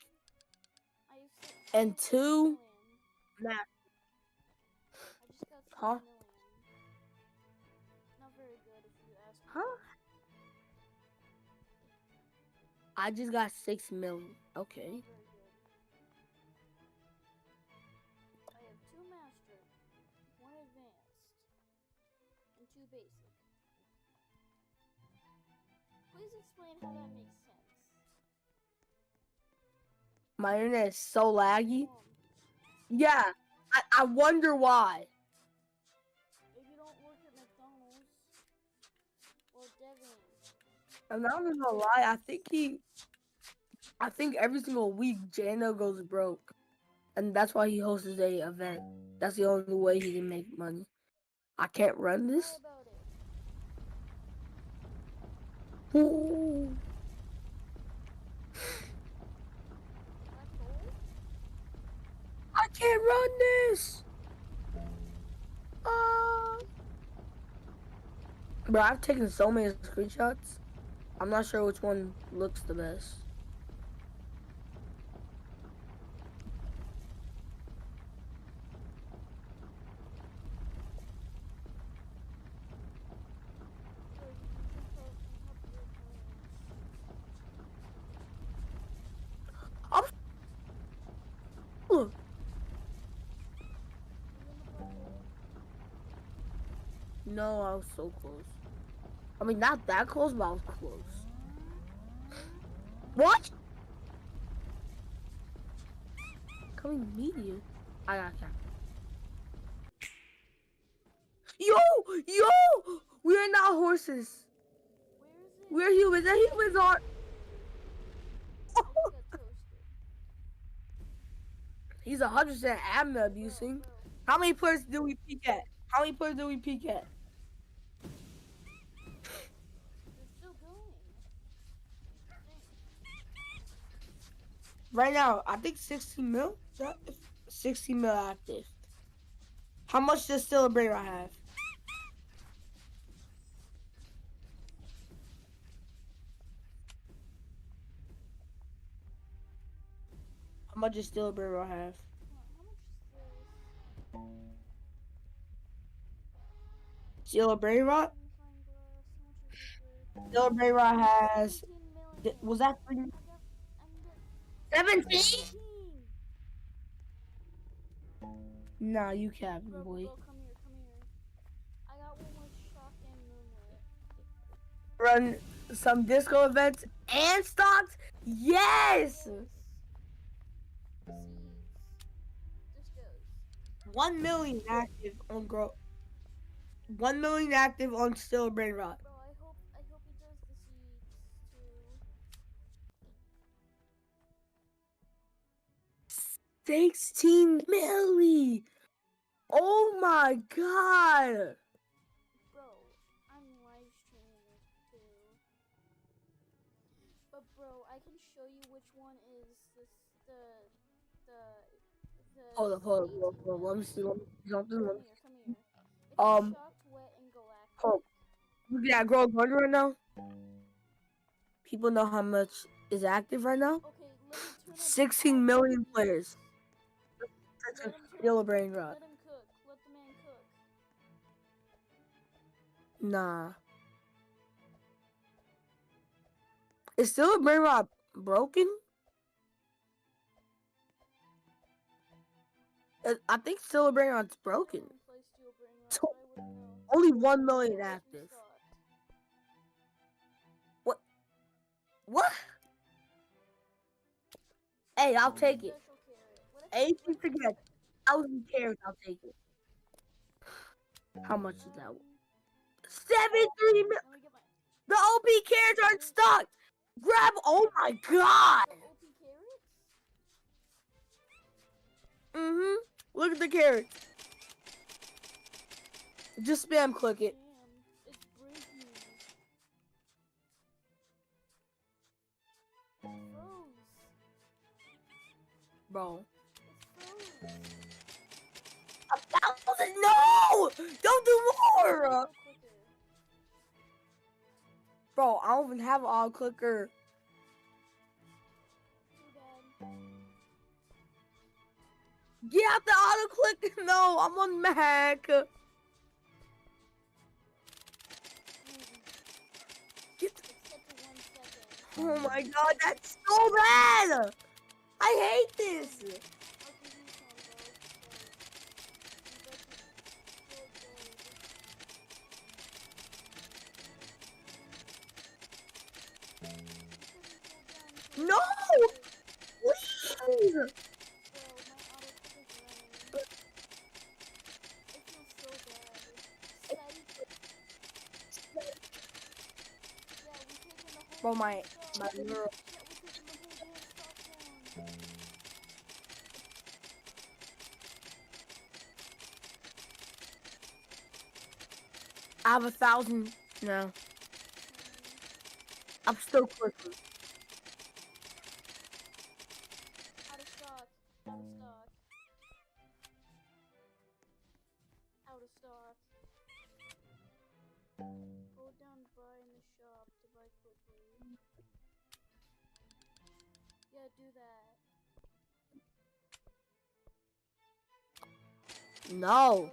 [SPEAKER 2] and 2 math.
[SPEAKER 1] I just got 6
[SPEAKER 2] huh?
[SPEAKER 1] million. Not very good if you ask me.
[SPEAKER 2] Huh? I just got 6 million. Okay.
[SPEAKER 1] Not very good. I have 2 master, 1 advanced, and 2 basic. Please explain how that makes sense.
[SPEAKER 2] My internet is so laggy. Yeah, I wonder why.
[SPEAKER 1] If you don't work at McDonald's or Devon's.
[SPEAKER 2] I'm not gonna lie, I think every single week JANDEL goes broke. And that's why he hosts a event. That's the only way he can make money. I can't run this. Ooh. I can't run this. Bro, I've taken so many screenshots. I'm not sure which one looks the best. Look. No, I was so close. I mean, not that close, but I was close. What? Coming media. I got that. Yo! We are not horses. We're humans. And humans are. He's 100% admin abusing. How many players do we peek at? How many players do we peek at?
[SPEAKER 1] They're still going.
[SPEAKER 2] Right now, I think 16 mil. 16 mil active. How much does Still a Brain Rot have? How much does Still a Brain Rot have? Still a Brain Rot? Still a Brain Rot has. Was that 17? Nah, you capping, boy.
[SPEAKER 1] Bro, come here. I got one with Shock and Moonlit.
[SPEAKER 2] Run some disco events and stocks? Yes! 1 million active on 1 million active on Still a Brain Rot.
[SPEAKER 1] Bro, I hope he does the seeds too.
[SPEAKER 2] 16 milli! Oh my god!
[SPEAKER 1] Bro, I'm live streaming it too. But bro, I can show you which one is the
[SPEAKER 2] Hold up. Let me see something.
[SPEAKER 1] Come here. It's
[SPEAKER 2] Um,
[SPEAKER 1] Shocked, Wet, and Galactic.
[SPEAKER 2] hold. Yeah, Grow Wonder right now. People know how much is active right now.
[SPEAKER 1] Okay, let me turn
[SPEAKER 2] 16 million players. Still a Brain Rot.
[SPEAKER 1] Let him cook. Let the man cook.
[SPEAKER 2] Nah. Is Still a Brain Rot broken? I think Still a Brain Rot's broken. Only 1 million active. What? Hey, I'll take it. Anything to get 1,000 carrots, I'll take it. How much is that? 73 mil. The OP carrots aren't stuck. Grab. Oh my god. Look at the carrots. Just spam click it. Bro. 1,000. No! Don't do more! Bro, I don't even have an auto clicker. Get out the auto clicker. No, I'm on Mac. Oh my god, that's so bad! I hate this! No! Please! Bro, my neural. I have 1,000 now. I'm still clicking.
[SPEAKER 1] Out of stock. Go down to buy in the shop to buy quickly. Yeah, do that.
[SPEAKER 2] No.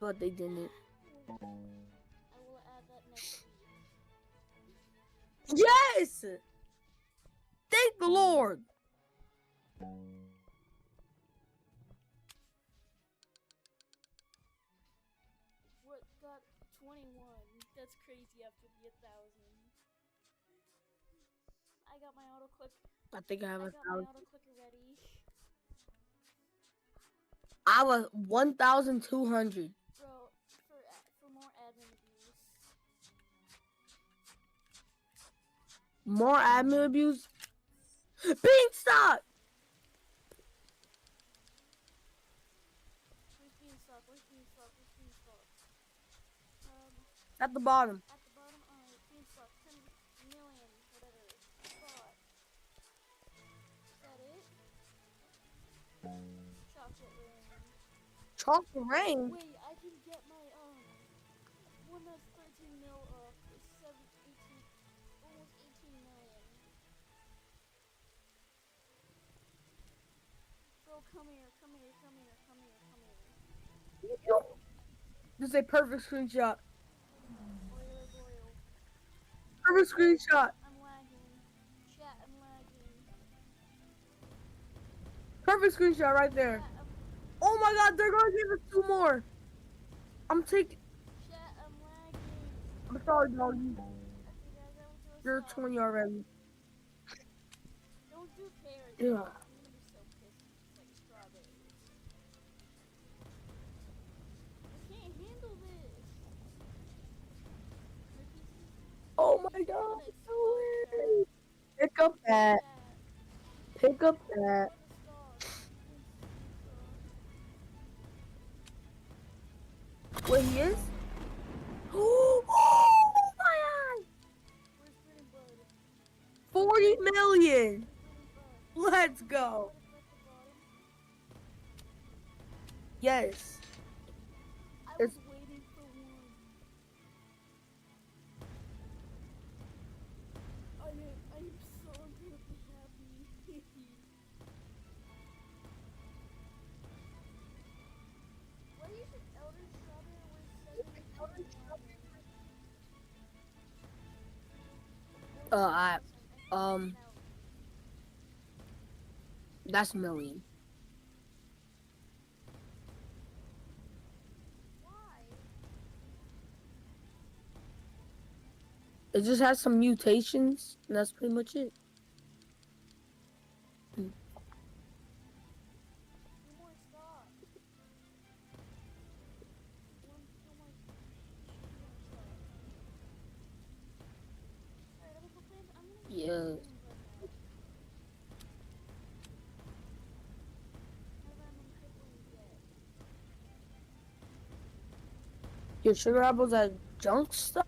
[SPEAKER 2] But they didn't.
[SPEAKER 1] I will add that next week.
[SPEAKER 2] Yes! Thank the Lord!
[SPEAKER 1] What got 21? That's crazy after the 1,000. I got my auto click.
[SPEAKER 2] I think I have 1,000.
[SPEAKER 1] My auto clicker ready.
[SPEAKER 2] I was 1,200.
[SPEAKER 1] Bro, for more admin abuse.
[SPEAKER 2] More admin abuse? Beanstalk!
[SPEAKER 1] Where's Beanstalk?
[SPEAKER 2] At the bottom.
[SPEAKER 1] At the bottom? Alright, Beanstalk. chocolate rain.
[SPEAKER 2] Chocolate rain?
[SPEAKER 1] Wait, I can get my one that's 13 mil up. It's 18, almost 18 million. Bro, come here, come here, come here, come here, come here.
[SPEAKER 2] This is a perfect screenshot.
[SPEAKER 1] Oil.
[SPEAKER 2] Perfect screenshot.
[SPEAKER 1] I'm lagging. Chat, I'm lagging.
[SPEAKER 2] Perfect screenshot right there. Oh my god, they're gonna give us 2 more. I'm taking.
[SPEAKER 1] Chat, I'm lagging.
[SPEAKER 2] I'm sorry, doggy.
[SPEAKER 1] Okay, guys, I will do a
[SPEAKER 2] You're
[SPEAKER 1] stop.
[SPEAKER 2] 20 already.
[SPEAKER 1] Don't do carrots.
[SPEAKER 2] Yeah.
[SPEAKER 1] I'm gonna be so pissed. It's like strawberries. I can't handle this.
[SPEAKER 2] Oh my god. No way. Pick up that. Pick up that. Wait, he is? Oh my god! 40 million! Let's go! Yes.
[SPEAKER 1] I was waiting for one. I am so incredibly happy. Why do you think Elder Strawberry was 7
[SPEAKER 2] That's million. It just has some mutations, and that's pretty much it. Yeah. Your sugar apples are junk stuff?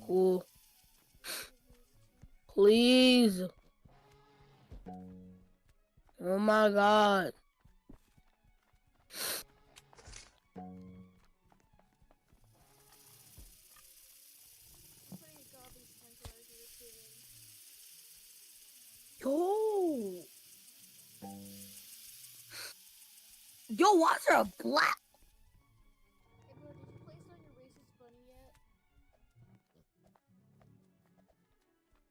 [SPEAKER 2] Cool. Please. Oh my god. Yo. Yo, why is there a black?
[SPEAKER 1] Hey bro, did you place on your racist bunny yet?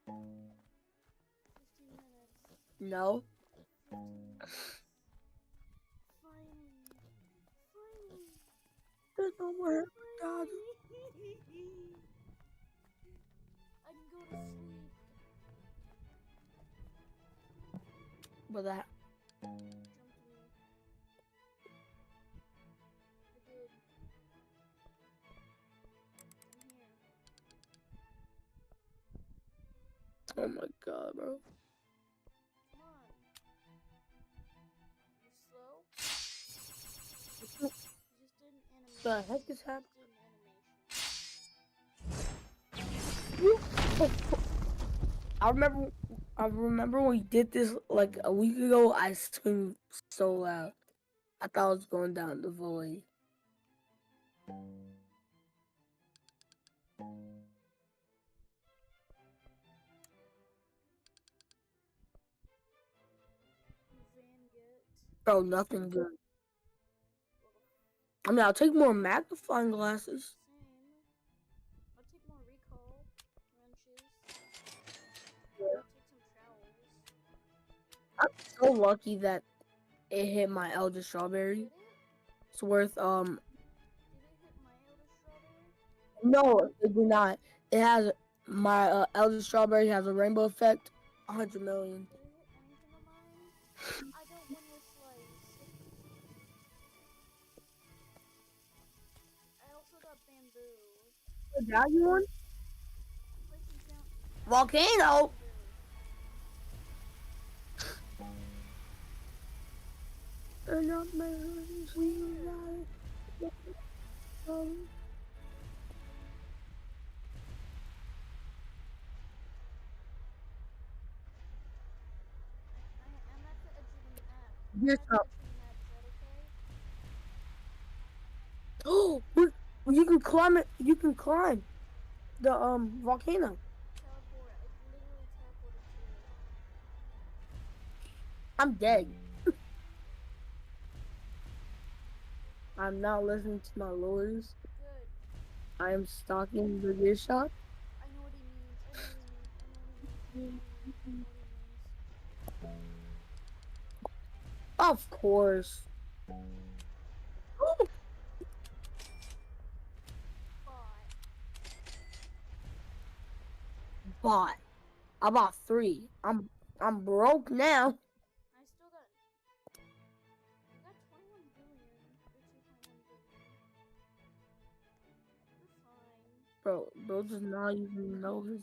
[SPEAKER 1] 15 minutes.
[SPEAKER 2] No.
[SPEAKER 1] 15 minutes. Finally.
[SPEAKER 2] There's no more. God.
[SPEAKER 1] I can go to sleep.
[SPEAKER 2] But that.
[SPEAKER 1] Jump to me. I did. I'm here.
[SPEAKER 2] Oh my god, bro.
[SPEAKER 1] Come on. You slow?
[SPEAKER 2] What
[SPEAKER 1] You just did an animation.
[SPEAKER 2] the heck is happening? I remember when we did this like a week ago. I screamed so loud. I thought I was going down the void. Bro, nothing good. I mean, I'll take more magnifying glasses.
[SPEAKER 1] I'll take more recall wrenches.
[SPEAKER 2] Yeah.
[SPEAKER 1] I'll take some trowels.
[SPEAKER 2] I'm so lucky that it hit my Elder Strawberry. It's worth
[SPEAKER 1] Did it hit my Elder Strawberry?
[SPEAKER 2] No, it did not. It has my Elder Strawberry has a rainbow effect. 100 million.
[SPEAKER 1] Did it hit anything of mine? I don't win with slice. I also got bamboo.
[SPEAKER 2] That one? Volcano. Turn up my Yes, oh, you can climb it. You can climb the volcano. I'm dead. I'm not listening to my lawyers. I am stalking the gift shop.
[SPEAKER 1] I know what he means. I know what he means. I know what he means. I know what he means.
[SPEAKER 2] Of course. Bought. I bought 3. I'm broke now.
[SPEAKER 1] I still got. I got 21 billion or 2.1 billion. We're fine.
[SPEAKER 2] Bro does not even know his